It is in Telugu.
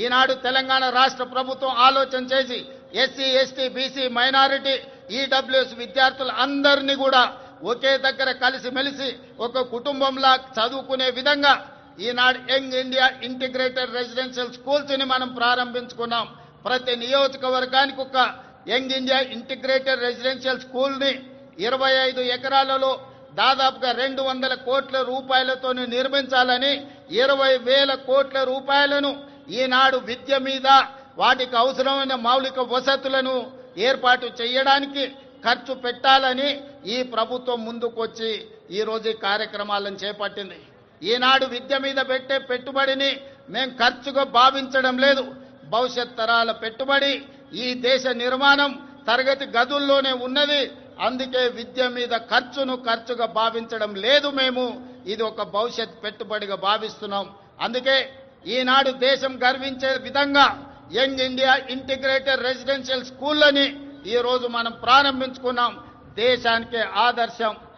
ఈనాడు తెలంగాణ రాష్ట్ర ప్రభుత్వం ఆలోచన చేసి SC ST BC minority EWS విద్యార్థులు అందరినీ కూడా ఒకే దగ్గర కలిసిమెలిసి ఒక కుటుంబంలా చదువుకునే విధంగా ఈనాడు young India integrated residential schools ని మనం ప్రారంభించుకున్నాం. ప్రతి నియోజకవర్గానికి ఒక young India integrated residential school ని 25 ఎకరాలలో దాదాపుగా 200 కోట్ల రూపాయలతో నిర్మించాలని 20,000 కోట్ల రూపాయలను ఈనాడు విద్య మీద వాటికి అవసరమైన మౌలిక వసతులను ఏర్పాటు చేయడానికి ఖర్చు పెట్టాలని ఈ ప్రభుత్వం ముందుకొచ్చి ఈరోజు ఈ కార్యక్రమాలను చేపట్టింది. ఈనాడు విద్య మీద పెట్టే పెట్టుబడిని మేము ఖర్చుగా భావించడం లేదు. భవిష్యత్ తరాల పెట్టుబడి ఈ దేశ నిర్మాణం తరగతి గదుల్లోనే ఉన్నది. అందుకే విద్య మీద ఖర్చుగా భావించడం లేదు. మేము ఇది ఒక భవిష్యత్ పెట్టుబడిగా భావిస్తున్నాం. అందుకే ఈనాడు దేశం గర్వించే విధంగా యంగ్ ఇండియా ఇంటిగ్రేటెడ్ రెసిడెన్షియల్ స్కూళ్ళని ఈ రోజు మనం ప్రారంభించుకున్నాం. దేశానికే ఆదర్శం.